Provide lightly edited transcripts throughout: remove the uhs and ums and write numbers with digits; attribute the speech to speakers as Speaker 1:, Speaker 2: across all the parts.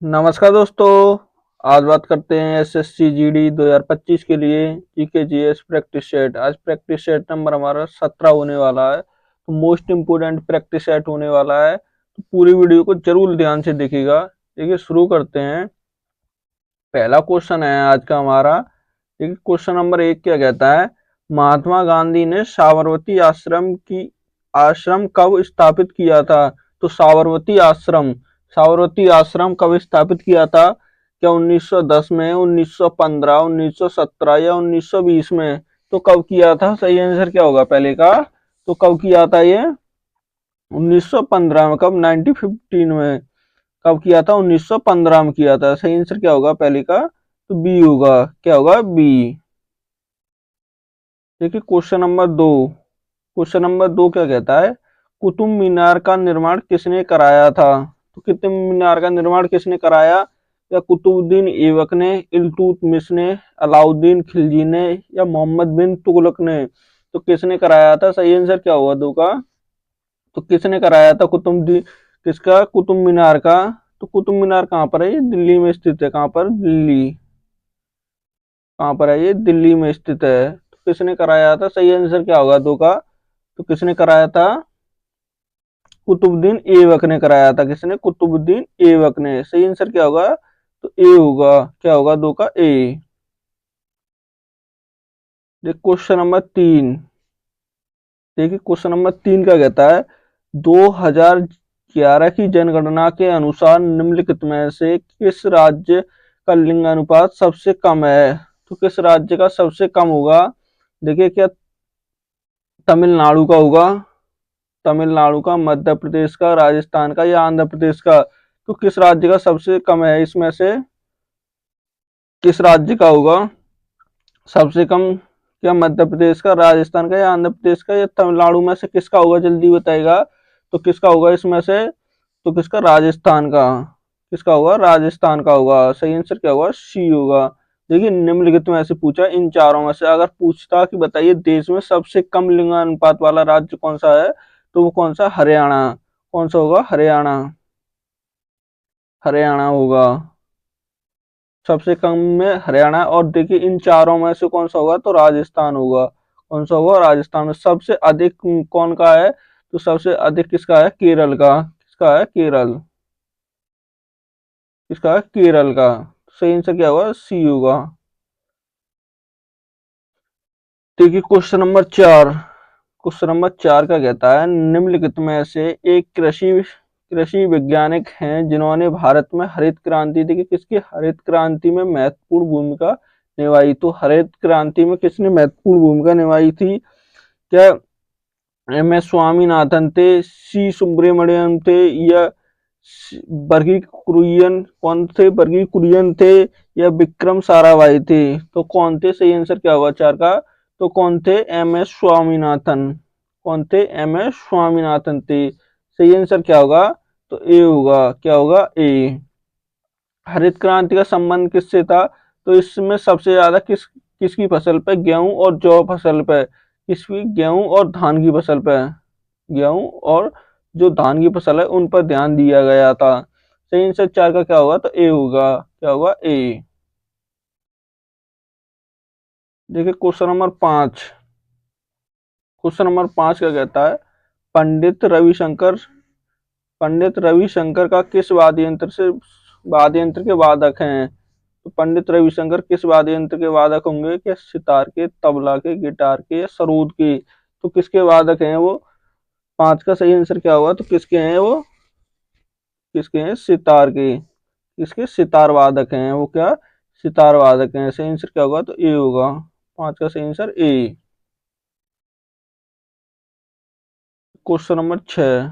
Speaker 1: नमस्कार दोस्तों। आज बात करते हैं एसएससी जीडी 2025 के लिए जीके जीएस प्रैक्टिस सेट। आज प्रैक्टिस सेट नंबर हमारा 17 होने वाला है, तो मोस्ट इम्पोर्टेंट प्रैक्टिस सेट होने वाला है, तो पूरी वीडियो को जरूर ध्यान से देखिएगा। देखिए शुरू करते हैं। पहला क्वेश्चन है आज का हमारा। देखिए क्वेश्चन नंबर 1 क्या कहता है, महात्मा गांधी ने साबरमती आश्रम कब स्थापित किया था। तो साबरमती आश्रम कब स्थापित किया था? क्या 1910 में, 1915, 1917 या 1920 में? तो कब किया था? सही आंसर क्या होगा पहले का? तो कब किया था ये? 1915 में। कब? 1915 में। कब किया था? 1915 में किया था। सही आंसर क्या होगा पहले का? तो बी होगा। क्या होगा? बी। देखिए क्वेश्चन नंबर 2। क्वेश्चन नंबर 2 क्या कहता है, कुतुब मीनार का निर्माण किसने कराया था? तो कुतुब मीनार का निर्माण किसने कराया? या कुतुबुद्दीन ऐबक ने, इल्तुतमिश ने, अलाउद्दीन खिलजी ने या मोहम्मद बिन तुगलक ने? तो किसने कराया था? सही आंसर क्या होगा दो का? तो किसने कराया था किसका? कुतुब मीनार का। तो कुतुब मीनार कहाँ पर है? ये दिल्ली में स्थित है। कहाँ पर? दिल्ली। कहाँ पर है ये? दिल्ली में स्थित है। तो किसने कराया था? सही आंसर क्या होगा दो का? तो किसने कराया था? कुतुबुद्दीन ऐबक ने कराया था। किसने? कुतुबुद्दीन ऐबक ने। सही आंसर क्या होगा? तो ए होगा। क्या होगा दो का? ए। Question number 3। देखिए क्वेश्चन नंबर 3 का कहता है, 2011 की जनगणना के अनुसार निम्नलिखित में से किस राज्य का लिंग अनुपात सबसे कम है? तो किस राज्य का सबसे कम होगा? देखिए क्या तमिलनाडु का होगा? तमिलनाडु का, मध्य प्रदेश का, राजस्थान का या आंध्र प्रदेश का? तो किस राज्य का सबसे कम है इसमें से? किस राज्य का होगा सबसे कम? क्या मध्य प्रदेश का, राजस्थान का या आंध्र प्रदेश का या तमिलनाडु में से किसका होगा? जल्दी बताएगा। तो किसका होगा इसमें से? तो किसका? राजस्थान का। किसका होगा? राजस्थान का होगा। सही आंसर क्या होगा? सी होगा। देखिए निम्नलिखित में से पूछा, इन चारों में से अगर पूछता कि बताइए देश में सबसे कम लिंगानुपात वाला राज्य कौन सा है, तो वो कौन सा? हरियाणा। कौन सा होगा? हरियाणा। हरियाणा होगा सबसे कम में, हरियाणा। और देखिए इन चारों में से कौन सा होगा? तो राजस्थान होगा। कौन सा होगा? राजस्थान में। सबसे अधिक कौन का है? तो सबसे अधिक किसका है? केरल का। किसका है? केरल। किसका है? केरल का। सही आंसर क्या होगा? सी होगा। देखिए क्वेश्चन नंबर 4 का कहता है, निम्नलिखित में से एक कृषि कृषि वैज्ञानिक हैं जिन्होंने भारत में हरित क्रांति, देखिए किसकी? हरित क्रांति में महत्वपूर्ण भूमिका निभाई। तो हरित क्रांति में किसने महत्वपूर्ण भूमिका निभाई थी? क्या एम एस स्वामीनाथन थे, सी सुब्रमण्यम थे या वर्गीज कुरियन? कौन थे? वर्गीज कुरियन थे या विक्रम साराभाई थे? तो कौन थे? सही आंसर क्या होगा 4 का? तो कौन थे? M S Swaminathan. कौन थे? एम एस स्वामीनाथन थे। सही आंसर क्या होगा? तो ए होगा। क्या होगा? ए। हरित क्रांति का संबंध किससे था? तो इसमें सबसे ज्यादा किसकी फसल पे? गेहूं और जौ फसल पे। किसकी? गेहूं और धान की फसल पे। गेहूं और जो धान की फसल है उन पर ध्यान दिया गया था। सही आंसर 4 का क्या होगा? तो ए होगा। क्या होगा? ए। देखिए क्वेश्चन नंबर 5 क्या कहता है, पंडित रविशंकर का किस वाद्य यंत्र के वादक हैं? तो पंडित रविशंकर किस वाद्य यंत्र के वादक होंगे? क्या सितार के, तबला के, गिटार के या सरोद के? तो किसके वादक हैं वो? 5 का सही आंसर क्या होगा? तो किसके हैं वो? किसके हैं? सितार के। किसके? सितार वादक हैं वो। क्या? सितार वादक हैं। सही आंसर क्या होगा? तो ए होगा। 5 का सही आंसर ए। Question number 6।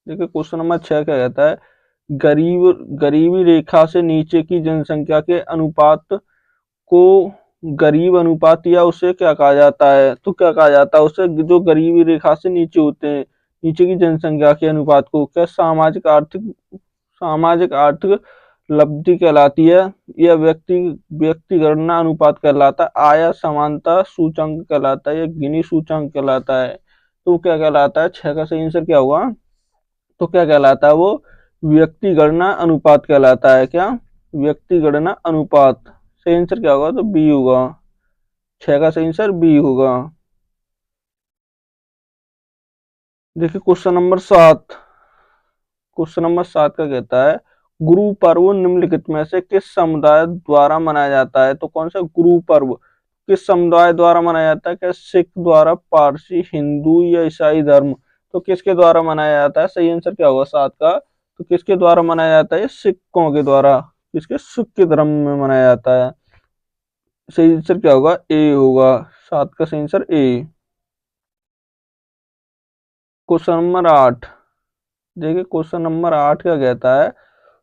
Speaker 1: देखिए क्वेश्चन नंबर 6 क्या कहता है, गरीबी रेखा से नीचे की जनसंख्या के अनुपात को गरीब अनुपात या उसे क्या कहा जाता है? तो क्या कहा जाता है उसे? जो गरीबी रेखा से नीचे होते हैं, नीचे की जनसंख्या के अनुपात को क्या सामाजिक आर्थिक लब्धि कहलाती है या व्यक्ति गणना अनुपात कहलाता है, आया समानता सूचकांक कहलाता है या गिनी सूचकांक कहलाता है? तो क्या कहलाता है? 6 का सही आंसर क्या होगा? तो क्या कहलाता है वो? व्यक्ति गणना अनुपात कहलाता है। क्या? व्यक्ति गणना अनुपात। सही आंसर क्या होगा? तो बी होगा। 6 का सही आंसर बी होगा। देखिए क्वेश्चन नंबर 7। क्वेश्चन नंबर 7 का कहता है गुरु पर्व निम्नलिखित में से किस समुदाय द्वारा मनाया जाता है? तो कौन सा गुरु पर्व किस समुदाय द्वारा मनाया जाता है? क्या सिख द्वारा, पारसी, हिंदू या ईसाई धर्म? तो किसके द्वारा मनाया जाता है? सही आंसर क्या होगा 7 का? तो किसके द्वारा मनाया जाता है? सिखों के द्वारा। किसके? सिख के धर्म में मनाया जाता है। सही आंसर क्या होगा? ए होगा। 7 का सही आंसर ए। Question number 8। देखिए क्वेश्चन नंबर 8 का कहता है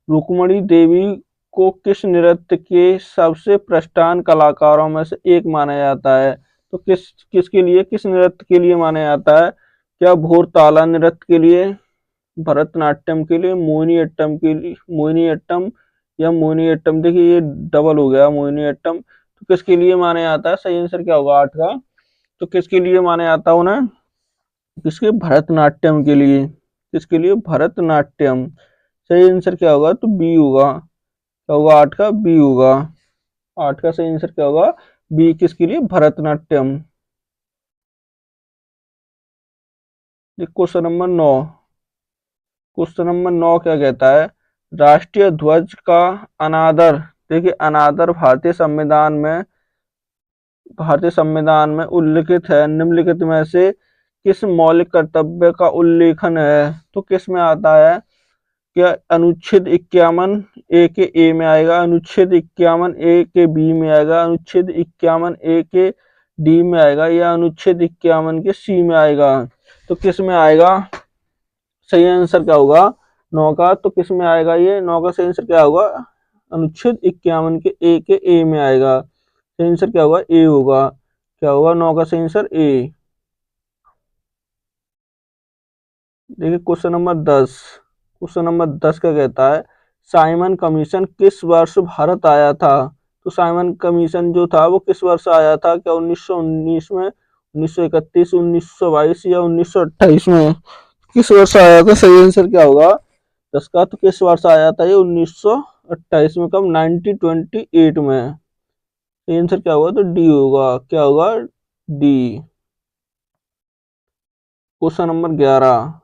Speaker 1: रुक्मणी देवी को किस नृत्य के सबसे प्रधान कलाकारों में से एक माना जाता है? तो किसके लिए, किस नृत्य के लिए माना जाता है? क्या भोरताला नृत्य के लिए, भरतनाट्यम के लिए, मोहिनीअट्टम के लिए, मोहिनीअट्टम या मोहिनीअट्टम? देखिए ये डबल हो गया मोहिनीअट्टम। तो किसके लिए माना जाता है? सही आंसर क्या होगा 8 का? तो किसके लिए माना जाता है उन्हें? किसके? भरतनाट्यम के लिए। किसके लिए? भरतनाट्यम। सही आंसर क्या होगा? तो बी होगा। क्या होगा? 8 का बी होगा। 8 का सही आंसर क्या होगा? बी। किसके लिए? Bharatanatyam. Question number 9। Question number 9 क्या कहता है राष्ट्रीय ध्वज का अनादर। देखिए अनादर भारतीय संविधान में उल्लिखित है निम्नलिखित में से किस मौलिक कर्तव्य का उल्लेखन है? तो किस में आता है? क्या अनुच्छेद 51 ए के ए में आएगा, अनुच्छेद 51 ए के बी में आएगा, अनुच्छेद 51 ए के डी में आएगा या अनुच्छेद 51 के सी में आएगा? तो किस में आएगा? सही आंसर क्या होगा 9 का? तो किस में आएगा ये 9 का सही आंसर क्या होगा? अनुच्छेद 51 के ए में आएगा। सही आंसर क्या होगा? ए होगा। क्या होगा 9 का सही आंसर? ए। देखिए क्वेश्चन नंबर 10। क्वेश्चन नंबर 10 का कहता है साइमन कमीशन किस वर्ष भारत आया था? तो साइमन कमीशन जो था वो किस वर्ष आया था? क्या 1919 में, 1931, 1922 या 1928 में? किस वर्ष आया था? सही आंसर क्या होगा 10 का? तो किस वर्ष आया था ये? 1928 में। कब? 1928 में। सही आंसर क्या होगा? तो डी होगा। क्या होगा? डी। Question number 11।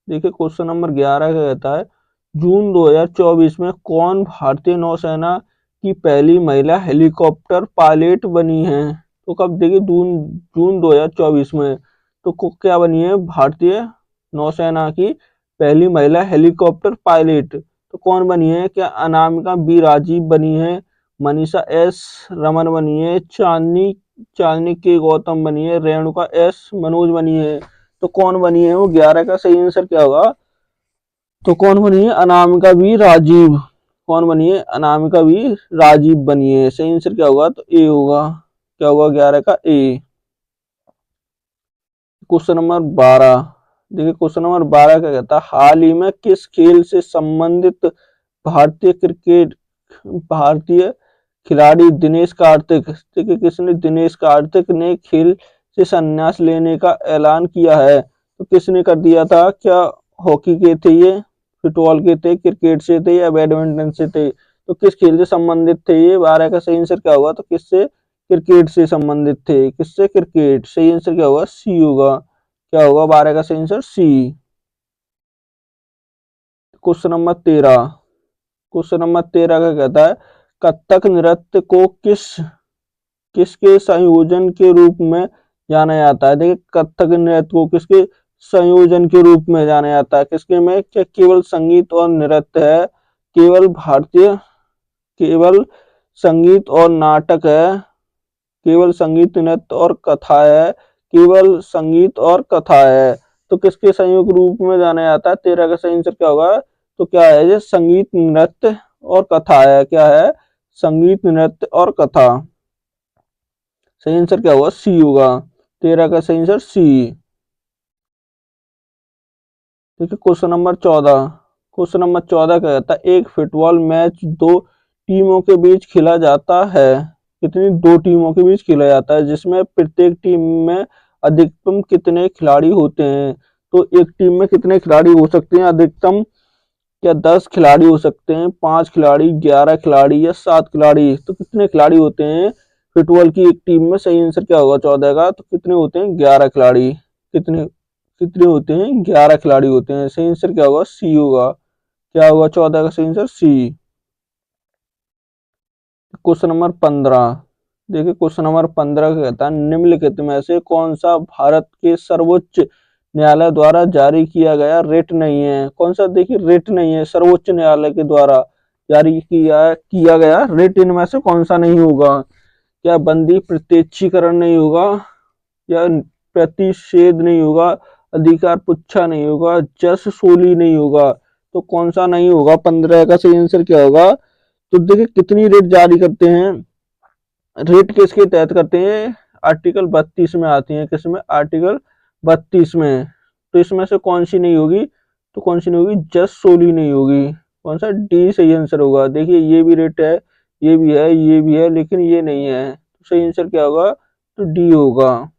Speaker 1: देखिए क्वेश्चन नंबर 11 का कहता है जून 2024 में कौन भारतीय नौसेना की पहली महिला हेलीकॉप्टर पायलट बनी है? तो कब? देखिए जून 2024 में। तो क्या बनी है? भारतीय नौसेना की पहली महिला हेलीकॉप्टर पायलट। तो कौन बनी है? क्या अनामिका बी राजीव बनी है, मनीषा एस रमन बनी है, चांदनी के गौतम बनी है, रेणुका एस मनोज बनी है? तो कौन बनी है वो? 11 का सही आंसर क्या होगा? तो कौन बनी है? अनामिका बी राजीव। कौन बनी है? अनामिका बी राजीव बनी है। सही आंसर क्या होगा? तो ए होगा। क्या होगा 11 का? ए। Question number 12। देखिए क्वेश्चन नंबर 12 क्या कहता है हाल ही में किस खेल से संबंधित भारतीय खिलाड़ी दिनेश कार्तिक, देखिए किसने? दिनेश कार्तिक ने खेल से संन्यास लेने का ऐलान किया है। तो किसने कर दिया था? क्या हॉकी के थे ये, फुटबॉल के थे, क्रिकेट से थे या बैडमिंटन से थे? तो किस खेल से संबंधित थे ये? 12 का सही आंसर क्या होगा? तो किससे? क्रिकेट से संबंधित थे। किससे? क्रिकेट। सही आंसर क्या होगा? सी होगा। क्या होगा 12 का सही answer? C. Question number 13। Question number 13 का कहता है कथक नृत्य को किसके संयोजन के रूप में जाना जाता है? देखिए कथक नृत्य को किसके संयोजन के रूप में जाना जाता है? किसके में? क्या केवल संगीत और नृत्य है, केवल संगीत और नाटक है, केवल संगीत नृत्य और कथा है, केवल संगीत और कथा है? तो किसके संयोग रूप में जाना जाता है? 13 का सही आंसर क्या होगा? तो क्या है ये? संगीत नृत्य और कथा है। क्या है? संगीत नृत्य और कथा। सही आंसर क्या होगा? सी होगा। 13 का सही आंसर सी। ठीक है क्वेश्चन नंबर 14। क्वेश्चन नंबर 14 का कहता है एक फुटबॉल मैच दो टीमों के बीच खेला जाता है। कितनी? 2 टीमों के बीच खेला जाता है जिसमें प्रत्येक टीम में अधिकतम कितने खिलाड़ी होते हैं? तो एक टीम में कितने खिलाड़ी हो सकते हैं? अधिकतम क्या 10 खिलाड़ी हो सकते हैं, 5 खिलाड़ी, 11 खिलाड़ी या 7 खिलाड़ी? तो कितने खिलाड़ी होते हैं फुटबॉल की एक टीम में? सही आंसर क्या होगा 14 का। तो कितने होते हैं 11 खिलाड़ी। कितने कितने होते हैं 11 खिलाड़ी होते हैं। सही आंसर क्या होगा सी होगा। क्या होगा 14 का सही आंसर सी। Question number 15। देखिए क्वेश्चन नंबर 15 का कहता है निम्नलिखित में से कौन सा भारत के सर्वोच्च न्यायालय द्वारा जारी किया गया रिट नहीं है? कौन सा देखिए रिट नहीं है, सर्वोच्च न्यायालय के द्वारा जारी किया गया रिट इनमें से कौन सा नहीं होगा? क्या बंदी प्रत्यक्षीकरण नहीं होगा, या प्रतिषेध नहीं होगा, अधिकार पुच्छा नहीं होगा, जस सोली नहीं होगा? तो कौन सा नहीं होगा 15 का सही आंसर क्या होगा? तो देखिए कितनी रेट जारी करते हैं, रेट किसके तहत करते हैं? आर्टिकल 32 में आती है। किसमें? आर्टिकल 32 में। तो इसमें से कौन सी नहीं होगी? तो कौन सी नहीं होगी? जस सोली नहीं होगी। कौन सा? डी सही आंसर होगा। देखिए ये भी रेट है, ये भी है, ये भी है, लेकिन ये नहीं है। तो सही आंसर क्या होगा? तो डी होगा।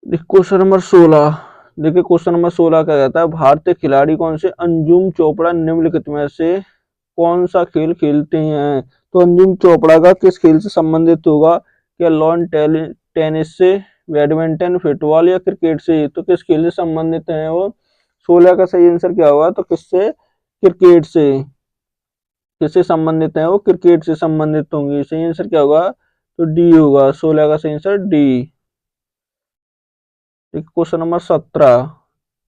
Speaker 1: Question number 16। देखिए क्वेश्चन नंबर 16 क्या कहता है भारतीय खिलाड़ी कौन से? अंजुम चोपड़ा निम्नलिखित में से कौन सा खेल खेलते हैं? तो अंजुम चोपड़ा का किस खेल से संबंधित होगा? क्या लॉन टेनिस से, बैडमिंटन, फुटबॉल या क्रिकेट से? तो किस खेल से संबंधित है वो? 16 का सही आंसर क्या होगा? तो किससे? क्रिकेट से। किससे संबंधित है वो? क्रिकेट से संबंधित होंगे। सही आंसर क्या होगा? तो डी होगा। 16 का सही आंसर डी। Question number 17।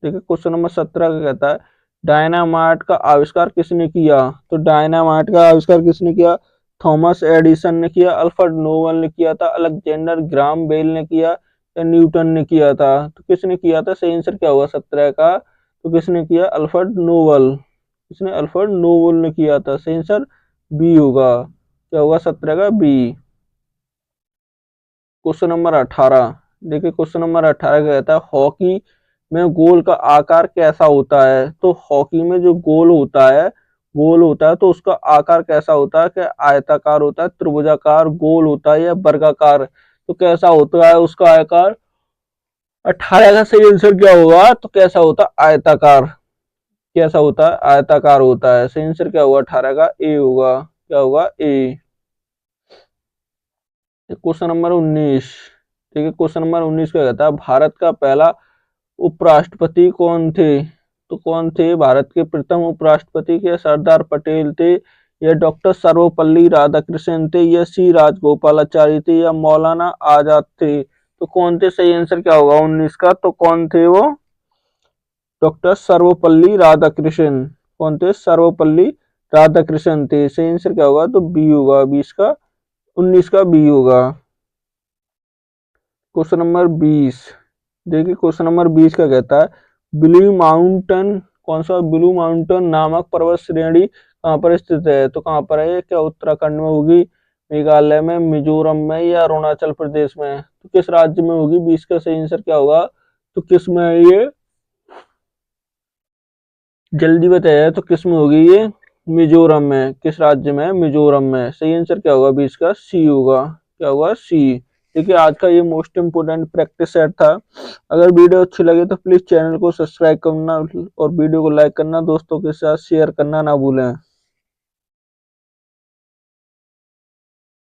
Speaker 1: देखिए क्वेश्चन नंबर 17 का कहता है डायनामाइट का आविष्कार किसने किया? तो डायनामाइट का आविष्कार किसने किया? थॉमस एडिसन ने किया, अल्फ्रेड नोबल ने किया था, अलेक्जेंडर ग्राम बेल ने किया, या न्यूटन ने किया था? तो किसने किया था? सही आंसर क्या होगा 17 का? तो किसने किया? Alfred Nobel. किसने? अल्फ्रेड नोबल ने किया था। सही आंसर बी होगा। क्या होगा 17 का? बी। Question number 18। देखिए क्वेश्चन नंबर 18 का कहता है हॉकी में गोल का आकार कैसा होता है? तो हॉकी में जो गोल होता है तो उसका आकार कैसा होता है? क्या आयताकार होता है, त्रिभुजाकार, गोल होता है या वर्गाकार? तो कैसा होता है उसका आकार? 18 का सही आंसर क्या होगा? तो कैसा होता है? आयताकार। कैसा होता है? आयताकार होता है। सही आंसर क्या होगा 18 का? ए होगा। क्या होगा? ए। Question number 19। ठीक है क्वेश्चन नंबर 19 क्या कहता है भारत का पहला उपराष्ट्रपति कौन थे? तो कौन थे भारत के प्रथम उपराष्ट्रपति? के सरदार पटेल थे, या डॉक्टर सर्वपल्ली राधाकृष्णन थे, या सी राजगोपालाचारी थे, या मौलाना आजाद थे? तो कौन थे? सही आंसर क्या होगा 19 का? तो कौन थे वो? डॉक्टर सर्वपल्ली राधाकृष्णन। कौन थे? सर्वपल्ली राधाकृष्णन थे। सही आंसर क्या होगा? तो बी होगा। 20 का 19 का बी होगा। Question number 20। देखिए क्वेश्चन नंबर 20 का कहता है ब्लू माउंटेन, कौन सा? ब्लू माउंटेन नामक पर्वत श्रेणी कहाँ पर स्थित है? तो कहाँ पर है? क्या उत्तराखंड में होगी, मेघालय में, मिजोरम में, या अरुणाचल प्रदेश में? तो किस राज्य में होगी? 20 का सही आंसर क्या होगा? तो किस में है ये? जल्दी बताया। तो किस में होगी ये? मिजोरम में। किस राज्य में? मिजोरम में। सही आंसर क्या होगा 20 का? सी होगा। क्या होगा? सी। देखिए आज का ये मोस्ट इम्पोर्टेंट प्रैक्टिस सेट था। अगर वीडियो अच्छी लगे तो प्लीज चैनल को सब्सक्राइब करना और वीडियो को लाइक करना, दोस्तों के साथ शेयर करना ना भूलें।